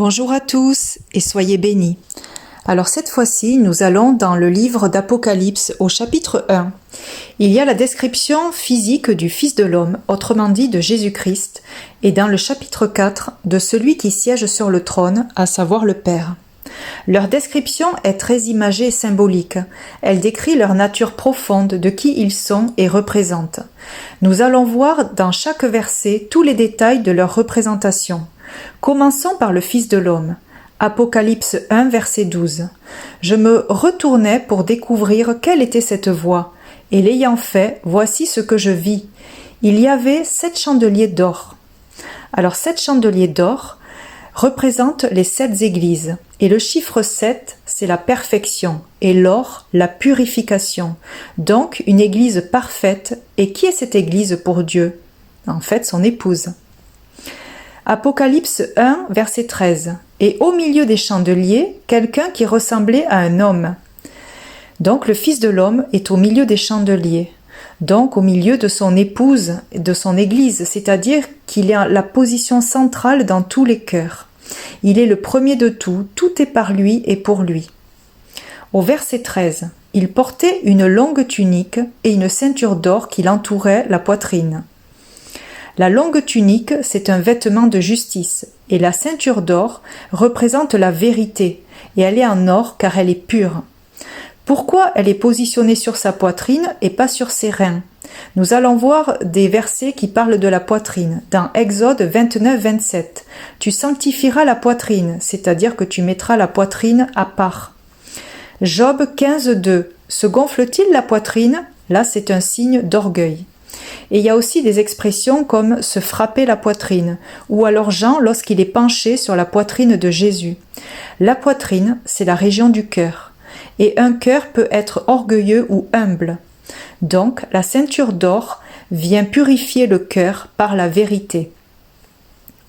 Bonjour à tous et soyez bénis. Alors cette fois-ci, nous allons dans le livre d'Apocalypse au chapitre 1. Il y a la description physique du Fils de l'homme, autrement dit de Jésus-Christ, et dans le chapitre 4 de celui qui siège sur le trône, à savoir le Père. Leur description est très imagée et symbolique. Elle décrit leur nature profonde, de qui ils sont et représentent. Nous allons voir dans chaque verset tous les détails de leur représentation. Commençons par le Fils de l'homme. Apocalypse 1, verset 12. Je me retournai pour découvrir quelle était cette voix, et l'ayant fait, voici ce que je vis. Il y avait 7 chandeliers d'or. Alors 7 chandeliers d'or représentent les 7 églises, et le chiffre 7, c'est la perfection, et l'or, la purification. Donc une église parfaite, et qui est cette église pour Dieu? En fait, son épouse. Apocalypse 1, verset 13. Et au milieu des chandeliers, quelqu'un qui ressemblait à un homme. Donc le Fils de l'homme est au milieu des chandeliers, donc au milieu de son épouse, de son église, c'est-à-dire qu'il est la position centrale dans tous les cœurs. Il est le premier de tout, tout est par lui et pour lui. Au verset 13, il portait une longue tunique et une ceinture d'or qui l'entourait la poitrine. La longue tunique, c'est un vêtement de justice, et la ceinture d'or représente la vérité, et elle est en or car elle est pure. Pourquoi elle est positionnée sur sa poitrine et pas sur ses reins? Nous allons voir des versets qui parlent de la poitrine, dans Exode 29, 27. Tu sanctifieras la poitrine, c'est-à-dire que tu mettras la poitrine à part. Job 15, 2. Se gonfle-t-il la poitrine? Là, c'est un signe d'orgueil. Et il y a aussi des expressions comme se frapper la poitrine, ou alors Jean lorsqu'il est penché sur la poitrine de Jésus. La poitrine, c'est la région du cœur, et un cœur peut être orgueilleux ou humble. Donc la ceinture d'or vient purifier le cœur par la vérité.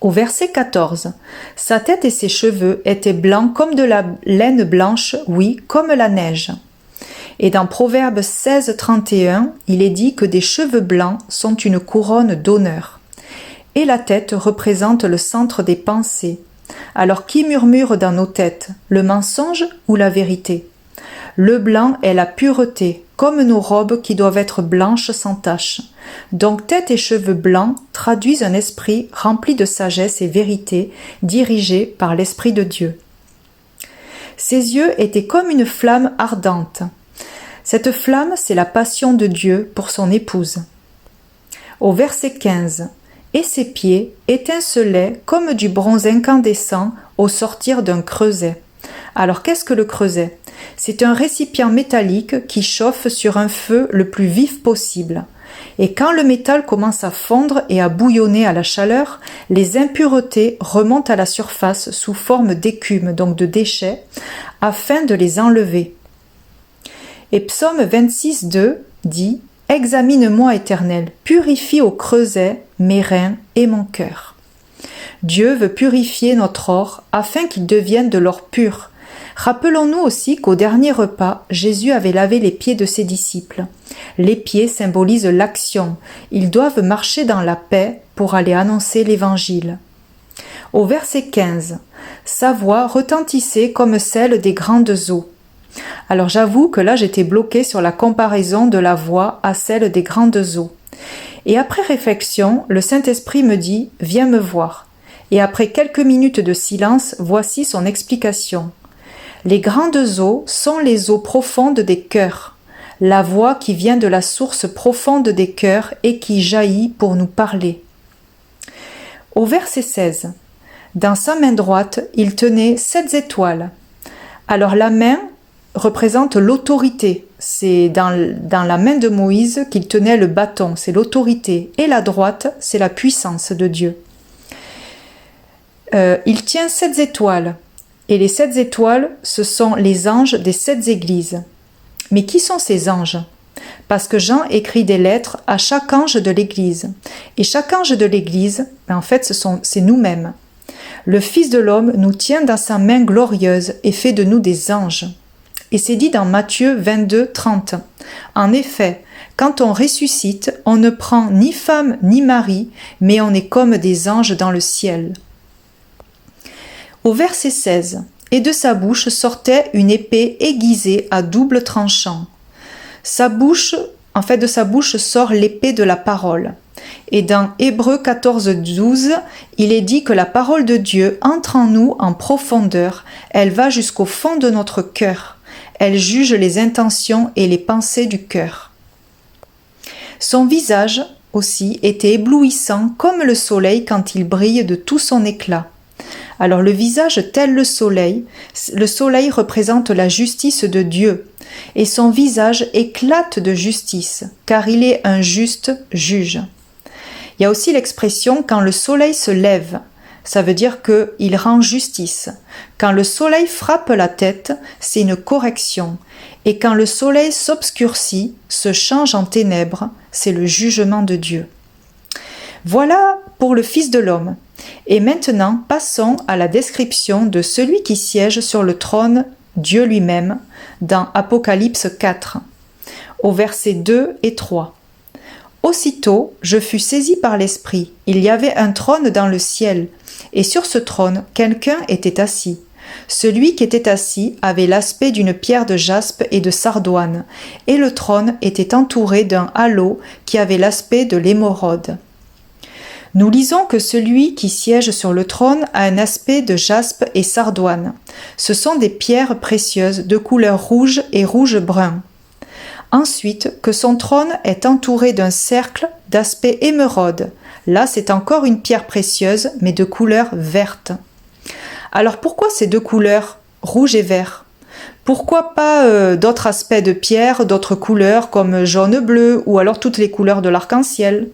Au verset 14, sa tête et ses cheveux étaient blancs comme de la laine blanche, oui, comme la neige. Et dans Proverbe 16, 31, il est dit que des cheveux blancs sont une couronne d'honneur. Et la tête représente le centre des pensées. Alors qui murmure dans nos têtes, le mensonge ou la vérité? Le blanc est la pureté, comme nos robes qui doivent être blanches sans tache. Donc tête et cheveux blancs traduisent un esprit rempli de sagesse et vérité, dirigé par l'Esprit de Dieu. Ses yeux étaient comme une flamme ardente. Cette flamme, c'est la passion de Dieu pour son épouse. Au verset 15, et ses pieds étincelaient comme du bronze incandescent au sortir d'un creuset. Alors qu'est-ce que le creuset? C'est un récipient métallique qui chauffe sur un feu le plus vif possible. Et quand le métal commence à fondre et à bouillonner à la chaleur, les impuretés remontent à la surface sous forme d'écume, donc de déchets, afin de les enlever. Et Psaume 26, 2 dit « Examine-moi, Éternel, purifie au creuset mes reins et mon cœur. » Dieu veut purifier notre or afin qu'il devienne de l'or pur. Rappelons-nous aussi qu'au dernier repas, Jésus avait lavé les pieds de ses disciples. Les pieds symbolisent l'action. Ils doivent marcher dans la paix pour aller annoncer l'Évangile. Au verset 15, sa voix retentissait comme celle des grandes eaux. Alors j'avoue que là j'étais bloquée sur la comparaison de la voix à celle des grandes eaux. Et après réflexion, le Saint-Esprit me dit « Viens me voir ». Et après quelques minutes de silence, voici son explication. Les grandes eaux sont les eaux profondes des cœurs, la voix qui vient de la source profonde des cœurs et qui jaillit pour nous parler. Au verset 16, dans sa main droite, il tenait 7 étoiles. Alors la main représente l'autorité. C'est dans la main de Moïse qu'il tenait le bâton, c'est l'autorité. Et la droite, c'est la puissance de Dieu. Il tient 7 étoiles. Et les 7 étoiles, ce sont les anges des 7 églises. Mais qui sont ces anges? Parce que Jean écrit des lettres à chaque ange de l'église. Et chaque ange de l'église, en fait, c'est nous-mêmes. Le Fils de l'homme nous tient dans sa main glorieuse et fait de nous des anges. Et c'est dit dans Matthieu 22, 30. En effet, quand on ressuscite, on ne prend ni femme ni mari, mais on est comme des anges dans le ciel. Au verset 16, « Et de sa bouche sortait une épée aiguisée à double tranchant. » de sa bouche sort l'épée de la parole. Et dans Hébreux 14, 12, il est dit que la parole de Dieu entre en nous en profondeur, elle va jusqu'au fond de notre cœur, elle juge les intentions et les pensées du cœur. Son visage aussi était éblouissant comme le soleil quand il brille de tout son éclat. Alors le visage tel le soleil représente la justice de Dieu, et son visage éclate de justice, car il est un juste juge. Il y a aussi l'expression « quand le soleil se lève », ça veut dire qu'il rend justice. Quand le soleil frappe la tête, c'est une correction. Et quand le soleil s'obscurcit, se change en ténèbres, c'est le jugement de Dieu. Voilà pour le Fils de l'homme. Et maintenant, passons à la description de celui qui siège sur le trône, Dieu lui-même, dans Apocalypse 4, au versets 2 et 3. Aussitôt, je fus saisi par l'Esprit. Il y avait un trône dans le ciel, et sur ce trône, quelqu'un était assis. Celui qui était assis avait l'aspect d'une pierre de jaspe et de sardoine, et le trône était entouré d'un halo qui avait l'aspect de l'émeraude. Nous lisons que celui qui siège sur le trône a un aspect de jaspe et sardoine. Ce sont des pierres précieuses de couleur rouge et rouge-brun. Ensuite, que son trône est entouré d'un cercle d'aspect émeraude. Là, c'est encore une pierre précieuse, mais de couleur verte. Alors pourquoi ces deux couleurs, rouge et vert? Pourquoi pas d'autres aspects de pierre, d'autres couleurs comme jaune-bleu ou alors toutes les couleurs de l'arc-en-ciel?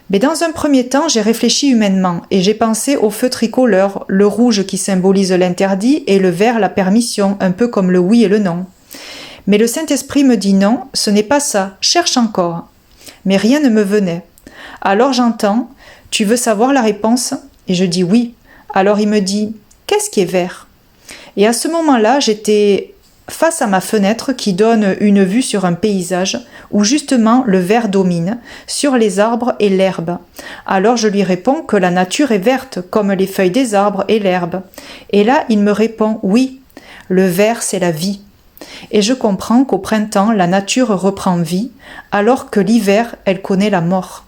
Mais dans un premier temps, j'ai réfléchi humainement et j'ai pensé au feu tricolore, le rouge qui symbolise l'interdit et le vert la permission, un peu comme le oui et le non. Mais le Saint-Esprit me dit non, ce n'est pas ça, cherche encore. Mais rien ne me venait. Alors j'entends, tu veux savoir la réponse? Et je dis oui. Alors il me dit, qu'est-ce qui est vert? Et à ce moment-là, j'étais face à ma fenêtre qui donne une vue sur un paysage où justement le vert domine, sur les arbres et l'herbe. Alors je lui réponds que la nature est verte, comme les feuilles des arbres et l'herbe. Et là, il me répond oui, le vert c'est la vie. Et je comprends qu'au printemps, la nature reprend vie, alors que l'hiver, elle connaît la mort.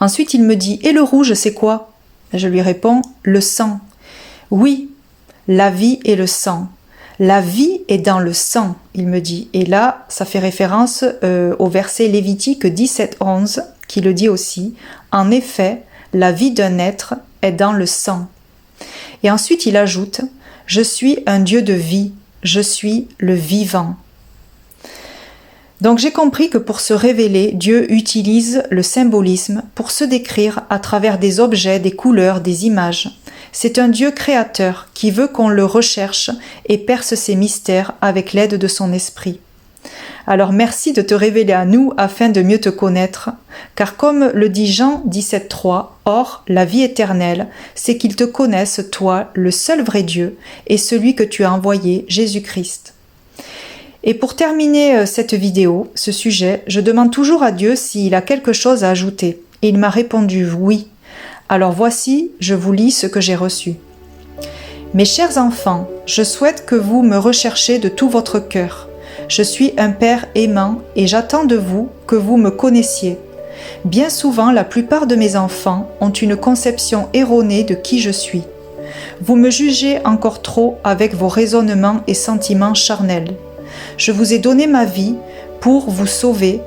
Ensuite, il me dit, et le rouge, c'est quoi? Je lui réponds, le sang. Oui, la vie et le sang. La vie est dans le sang, il me dit. Et là, ça fait référence au verset Lévitique 17:11, qui le dit aussi. En effet, la vie d'un être est dans le sang. Et ensuite, il ajoute, je suis un Dieu de vie. Je suis le vivant. Donc j'ai compris que pour se révéler, Dieu utilise le symbolisme pour se décrire à travers des objets, des couleurs, des images. C'est un Dieu créateur qui veut qu'on le recherche et perce ses mystères avec l'aide de son esprit. Alors merci de te révéler à nous afin de mieux te connaître, car comme le dit Jean 17:3, or la vie éternelle, c'est qu'ils te connaissent, toi, le seul vrai Dieu, et celui que tu as envoyé, Jésus-Christ. Et pour terminer cette vidéo, ce sujet, je demande toujours à Dieu s'il a quelque chose à ajouter, et il m'a répondu oui. Alors voici, je vous lis ce que j'ai reçu. Mes chers enfants, je souhaite que vous me recherchiez de tout votre cœur. Je suis un père aimant et j'attends de vous que vous me connaissiez. Bien souvent, la plupart de mes enfants ont une conception erronée de qui je suis. Vous me jugez encore trop avec vos raisonnements et sentiments charnels. Je vous ai donné ma vie pour vous sauver,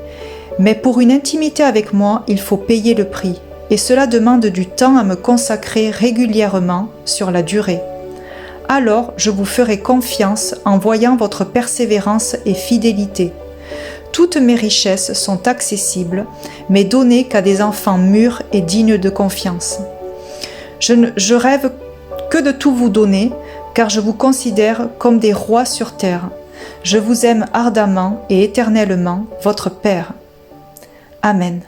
mais pour une intimité avec moi, il faut payer le prix. Et cela demande du temps à me consacrer régulièrement sur la durée. Alors je vous ferai confiance en voyant votre persévérance et fidélité. Toutes mes richesses sont accessibles, mais données qu'à des enfants mûrs et dignes de confiance. Je rêve que de tout vous donner, car je vous considère comme des rois sur terre. Je vous aime ardemment et éternellement, votre Père. Amen.